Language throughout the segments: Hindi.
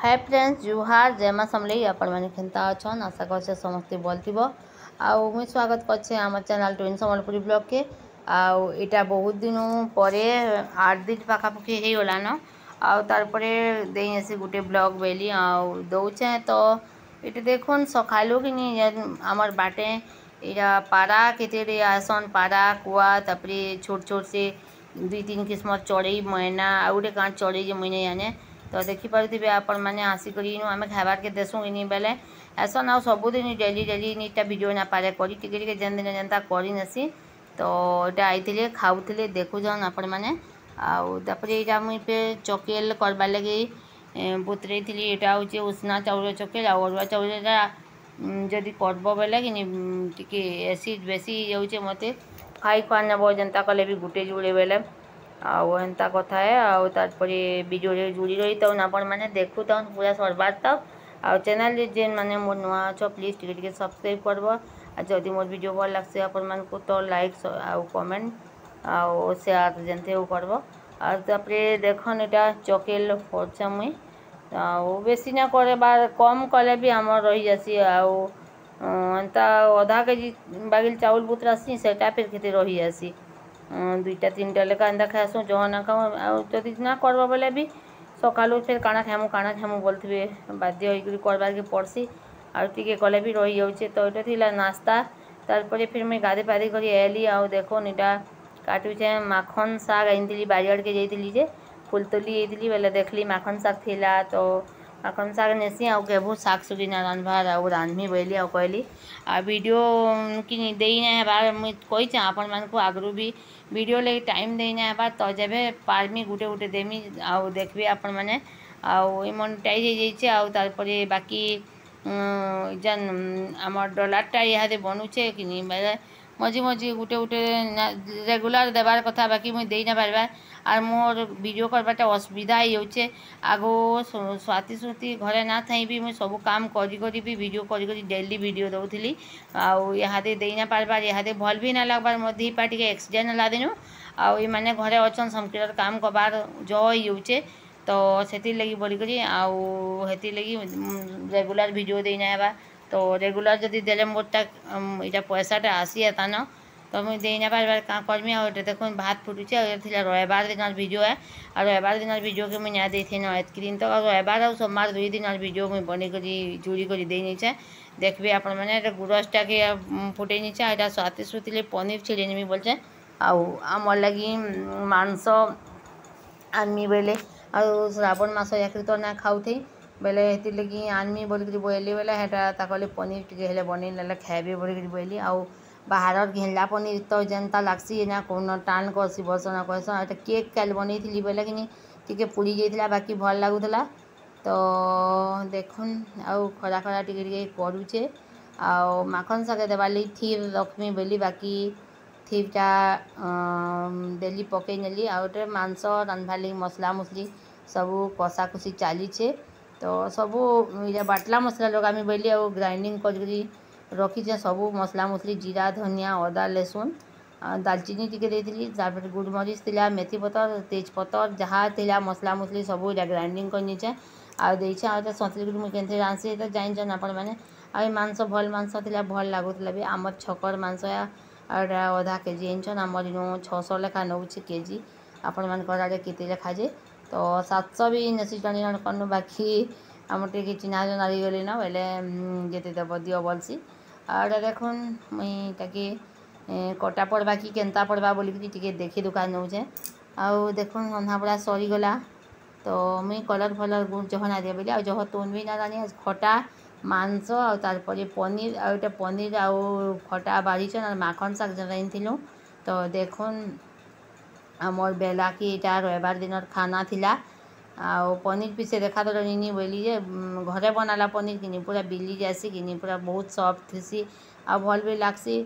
हाय फ्रेंड्स जुहार जय माँ समलेई आपण मैंने केन्ता अच्छन आशा कर समस्ते भल थी मुझे स्वागत करे आम चैनल ट्विन सम्बलपुरी ब्लॉग के आटा बहुत दिन पर 8 दिन पाखापाखि हो गलान आरपरे देसी गोटे ब्लॉग बेली दौचे तो ये देखुन सकालू कि आमर बाटे यहाँ पारा केते आसन पारा कुआ तापर छोट छोट से 2-3 किस्म चढ़ई मैना आ गए कहाँ चढ़ई मुई नहीं जाने तो देखिपे आपण मैंने आसिक आम खाबार के देसुँ कि बेले ऐसा ना सबुदिन डेली डेली नीटा भिडियो ना पारे करी टिके जेन दिन जेनता करनेसी तो यहाँ आई खाऊले देखुन आपण मैंने आपर मुई पे चकेल करवार लगे बुतरे थी यहाँ हूँ उसना चाउल चकेल अरुआ चाउल जदि करब बेले कि एसिड बेसी जाऊे मत खाई खुआ नब जेनता कले भी गुटे जुड़े बेले आंता कथा है आरपरे वीडियो जुड़ी रही तो आपण मैंने देखु पूरा सरबार तक आ चैनल जेन मैंने मोर नुआ अच्छ प्लीज टिके सब्सक्राइब करब जदि मोर वीडियो भल लगे आपण मानक तो लाइक आउ कमेंट आउ शेयर जेनते करब आरपरे देखन यहाँ चकेल करछे मुई बेसी ना करे बार कम कले भी आम रही जासी आंता आधा केजी बागिल चाउल बुतरासी सेटा फिर केते रही जासी 2-3टा लेखा एंता खाएसुँ जह ना खाऊँ जदि ना करब बेले भी सकालू फिर काଣା खामु बोलते बाध्य करबार के पड़सी आगे कले भी रही जाऊे तो ये थी नास्ता तारपरे फिर मुझे गाधे पाधे कर एली देखुन यहाँ काटुचे माखन शाग आनी बारियाड़ के जाइली जे फुलतोली जाइली बेले देखली माखन शाग थिला तो माखन शाग नेसी केबू शाग सुगी ना रांधबार रांधमी बोली कहली वीडियो कि देना बार मुझे कही आपण मानक आगु भी वीडियो लगे टाइम देना है तो जब पार्मी गुटे गुटे देमी देखबे आपण मैंने मोनेटाइज होपरे बाकी जन आम डॉलरटा यहाँ बनूचे कि बेले मझी मझी गुटे गुटे रेगुलर देवार कथा बाकी मुझे दे ना पार्बार आर मोर वीडियो करवाटा असुविधा होचे आगो स्वाति श्रुति घरे ना थी भी मुझे सब काम करी भी वीडियो करी डेली वीडियो दौली यहाँ दे ना पार्बार यहाँ भल भी ना लगबार मो दी पा टे एक्सीडेंट है दिन आई मैंने घरे अच्छन समकीर काम करबार जचे तो से लगी बोलिकी आती लगी रेगुलर वीडियो देना है तो रेगुलर जदि देले मोरटा यहाँ पैसाटा आसीता न तो मुझे देना पार्बार क्या करमी देख भात फुटुचे रविवार दिन वीडियो है और रविवार दिन वीडियो के मुझे देती न एतक दिन तो रविवार और सोमवार 2 दिन वीडियो मुझे बनी जुड़ी कर दे नीचे देखबे आपण मैंने गुरसटा के फुटे नीचे यहाँ स्वाति श्रुति पनीर छिड़े नेमी बोलचे आमर लगी मांस आनमी बेले और श्रावण मास याकरी तो ना खाऊ थी बेले हेती लगी आनमी बोलिक बोली बेले हेटा पनीर टे बनई खाएबे बोलिक बोली बाहर घेला पनीर तो जेनता लागसी ना कौन टाण करसी बसना कहस केक काल बनई बेले कि पुड़ी जाइला बाकी भल लगुला तो देखुन आउ खरा खरा टे करुचे माखन शाग देवार लगी थीर रखमी बोली बाकी थीरटा डेली पकई नेली आउटे मांस रांधबार लगी मसला मुसली सबू कषा कषी चलीचे तो सबू बाटला मसला लगामी बोली ग्राइंडिंग कर रखीचे सबू मसला मुसली जीरा धनिया अदा लहसुन दालचीनी टिके देती गुड़मरीच थिला मेथी पतर तेजपतर जहाँ थिला मसला मुसली सबू ग्राइंडिंग करनीचे आते सतुरी गुड़ मुझे रांसी तो जान आपण मैंने आई मांस भल मांस थिला भल लगुला भी आमर छकर मांस आधा केजी आनछन आमर इन 600 लेखा नौ केजी आपण मान केते लेखा जे तो 700 भी नेसी जन जन कनु बाकी आम टे चिन्हा जना गली न बोले जेते देव दियो बोलसी और देखुन मुई ताकि कटा पड़वा कि केन्ता पड़वा बोलिकी टिके देखी दुकान नौचे आउ देखुन रंधा बड़ा सरीगला तो मुई कलर फलर गुड़ जह ना दिए बोली आ जह तुन भी ना जानी खटा मांस आरपरे पनीर आउटे पनीर आउ खटा बाड़ीचन माखन शाग रांधिलु तो देखुन आमर बेला कि यहाँ रविवार दिन खाना थिला पनीर पीछे देखा तो रही बोली जे घरे बनाला पनीर कि पूरा बिली जासी कि पूरा बहुत सॉफ्ट थी आ भल भी लागसी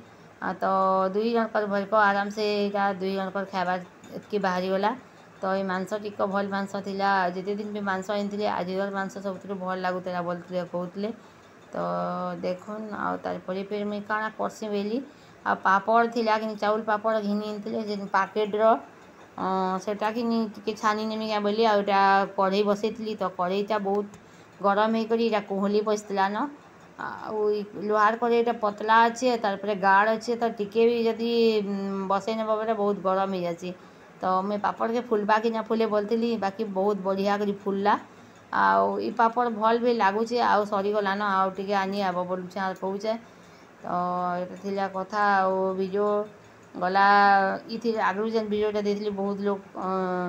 तो 2 जनकर भरप आराम से यहाँ 2 जनकर खाबार एतकी बाहरी गला तो ये मांस टिक भल मांस थिला जिते दिन भी मांस आनी आज मांस सब भल लगुला बोलते कहते तो देखुन आरपरे फिर मुझे काଣା करसी बेली आ पापड़ थिला कि चाउल पापड़ घिनी पैकेट्र सेटा कि छानी नेमी क्या बोली आटा कढ़ई बसई तो कढ़ईटा बहुत गरम होकर इटा कोहली पशला न लोहार कड़ईटा पतला अच्छे तार गाढ़ अच्छे तो टिके भी जदि बसई नब बेले बहुत गरम हो जासी तो मुझे पापड़ के फुलवा कि ना फुले बोलती बाकी बहुत बढ़िया कर फुलला आउ ई पापड़ भल भी लगुचे आउ सरीगलान आउ टे आनी आब बोलुचे कौचे तो ये कथा वीडियो गला ये आगु जेन वीडियोटा देती बहुत लोग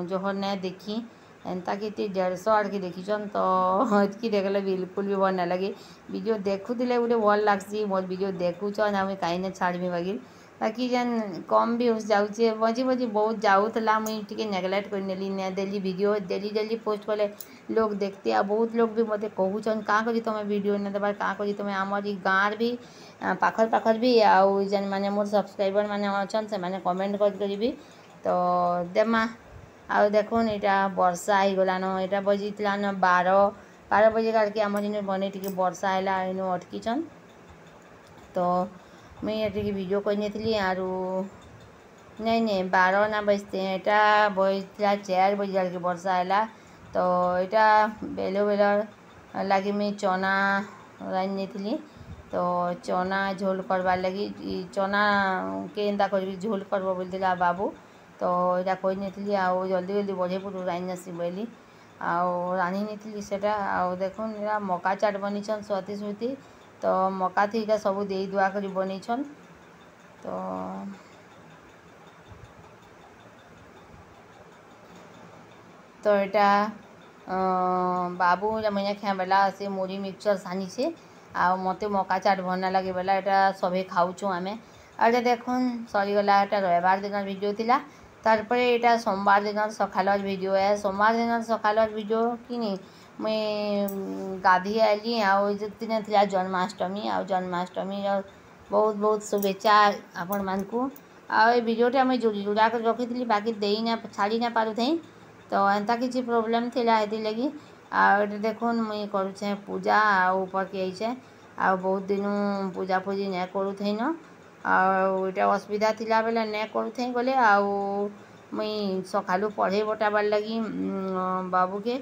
जोहर ने देखी एंता कि 150 आड़के देखीछन तो इतकी देखले बिल्कुल भी भल ना लगे वीडियो देखुले गोटे भल लगसी मोर वीडियो देखुचन आम कहीं छाड़मी बाकी जेन कम भी हो जाऊे मझी मझी बहुत जाऊला मुझे नेग्लेक्ट कर नेली ने डेली वीडियो डेली पोस्ट कले लोग देखते आ बहुत लोग भी मत कहून क्या करी तुम वीडियो ने देवार क्या करी तुम आमर गाँव भी पाखर भी आउ जेन माने मोर सब्सक्राइबर माने अच्छा से माने कमेंट कर भी तो देमा आ देखुन यहाँ वर्षा हो गलान यहाँ बजीलान 12 बजे काड़के आम इन बने टी वर्षा है इन अटकीचन तो मुझे टी वीडियो करनी आरु नहीं 12 ना बजते यहाँ बजला 4 बजे काड़के वर्षा है तो यहाँ बेलो लगे मुझे चना रांधनी थी तो चना झोल करवार लगी चना के एंता कर झोल करब बोलता बाबू तो यहाँ कही आउ जल्दी जल्दी बढ़े पुट रांधसी बोली आउ रांधि नहीं से देखुन यहाँ मका चाट बनीछन स्वाति स्मृति तो मका थी यहाँ सब दे दुआ कर बनीछन तो यहाँ बाबू मैंने खाए बेला से मुड़ी मिक्सचर सानी से आ मत मका चाट भरना लगे बेला यहाँ सभी खाऊँ आम और देखुन सरीगला यहाँ रविवार दिन वीडियो थी तारपरे यहाँ सोमवार दिन सकाल वीडियो है सोमवार दिन सकाल वीडियो कि मुई गाधी आईली दिन थी जन्माष्टमी आ जन्माष्टमी बहुत बहुत शुभेच्छा आपण मानकू आ वीडियोटा मुझे जोड़ी जुड़ा कर रखी थी बाकी देई ना छाड़ी ना पारू थी तो एंता किसी प्रोब्लेम थी लगी आ देखुन मुई करुचे पूजा ऊपर के आईचे आ बहुत दिन पूजा पूजी नहीं करू थी न आटा असुविधा थिला बेले नहीं करू थी गले मुई सकालू पढ़े बटाबार लगी बाबू के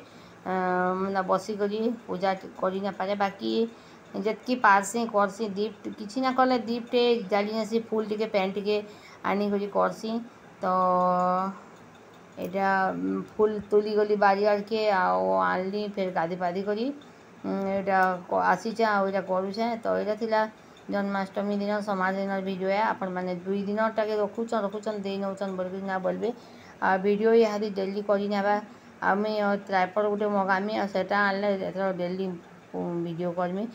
बसिक पूजा करी ना पारे बाकी जितकी पारसी करसी दीप किसी ना कले दीप टे जाली नसी फूल टे पेन टे आनी करसी तो यहाँ फूल तुली गली बारी आड़के आनली फिर गाधी पाधी करी यहाँ आसीचे आटा करुचे तो यहाँ थिला जन्माष्टमी दिन समाज दिन वीडियो है आपण मैंने 2 दिन टाके रखुचन दे नौचन बोल ना बोलबे वीडियो यहाँ डेली करी ना आम ट्राइपड गोटे मगामी आटा आनले डेली वीडियो करमी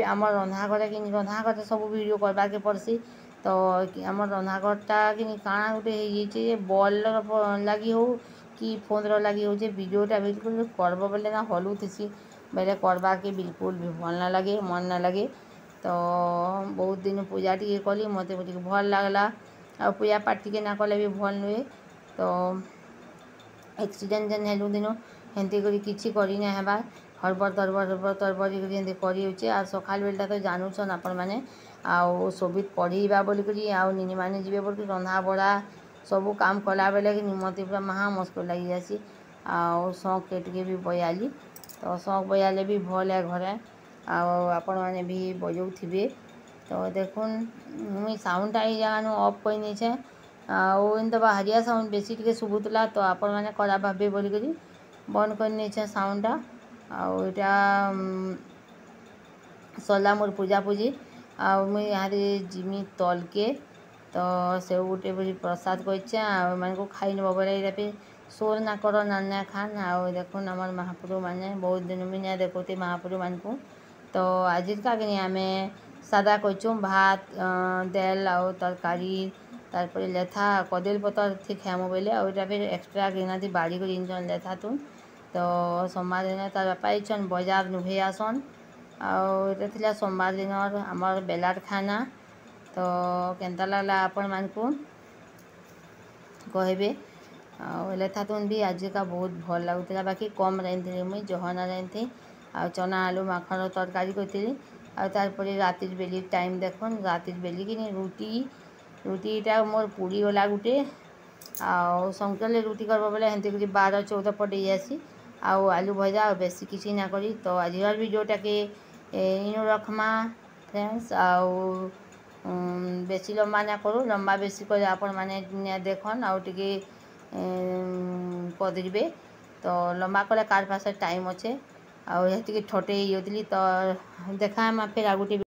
आम रंधा घर कि रंधा घर सब वीडियो करवाके पड़सी तो आम रंधा घरटा कि काଣା गोटे बल लगी हो कि फोन लगी हो वीडियोटा बिल्कुल करब बेले ना हलू थी बेले करवा के बिल्कुल भी भल ना लगे मन ना लगे तो बहुत दिन पूजा टी कली मत भल लगला आ पूजा पाठ टी ना कले भी भल नुहे तो एक्सीडेंट जेन हेलु दिन हेंती करी किछि करी ना हेबार हड़बड़ तरबड़ करी आ सकाल बेलटा तो जानूछन आपण मैंने आउ सोबित पढ़ीबा बोलिकी आउ निनी मैंने जीवे बोल रंधा बड़ा सबू काम कला बेले कि मत पूरा महा मुस्किल लगी जासी आउ शौक के टे भी बयाली तो शौक बयाले भी भल है घरे आपण मैंने भी बजाऊ थे तो देखुन मुई साउंडटा ये जगह अफ कर नहीं आइन तो बाहरिया साउंड बेसी टे शुभुला तो आपण मैंने कड़ा भावे बोलिकी बंद कर नहीं साउंडटा आटा सरला मोर पूजा पूजी मुई यहाँ जिमी तल के तो से गोटे बड़ी प्रसाद कर मान को खाई नब बोले फिर सोर ना कर ना खान आ देखुन आम महाप्रभु मैंने बहुत दिन भी देखते महाप्रभु मान को तो आज का आम सादा करचु भात दाल आउ तरकारी तारपर लेथा कदल पतर थी खाएमु बोले आटा फिर एक्सट्रा किना थी बाड़ी कर इंजन लेथा तुम तो सोमवार दिन तार बापा आईछन बजार नुभे आसन आटा सोमवार दिन आमर बेलार खाना तो केन्ता लगला आपण मान को कहबे लेथा तुम भी आज का बहुत भल लगुला बाकी कम रांधि मुई जहना रांधि आ चना आलू माखन तरकारी करी तारपर रातिर बेली टाइम देखुन रातिर बेली कि रुटीटा मोर पूरी गला गोटे आ संकल रुटी करब बोले हेंती 12-14 पट जासी आउ आलू भजा और बेसी किसी ना करी। तो आजर भिडियोटा के इनु रखमा फ्रेंड्स। आउ बेसी लंबा ना करूँ, लंबा बेसी कर आपण मैंने देखन आउ टिके कदे। तो लंबा कले कार पास टाइम अच्छे आउ ठटे तो देखा फिर आ गोटे।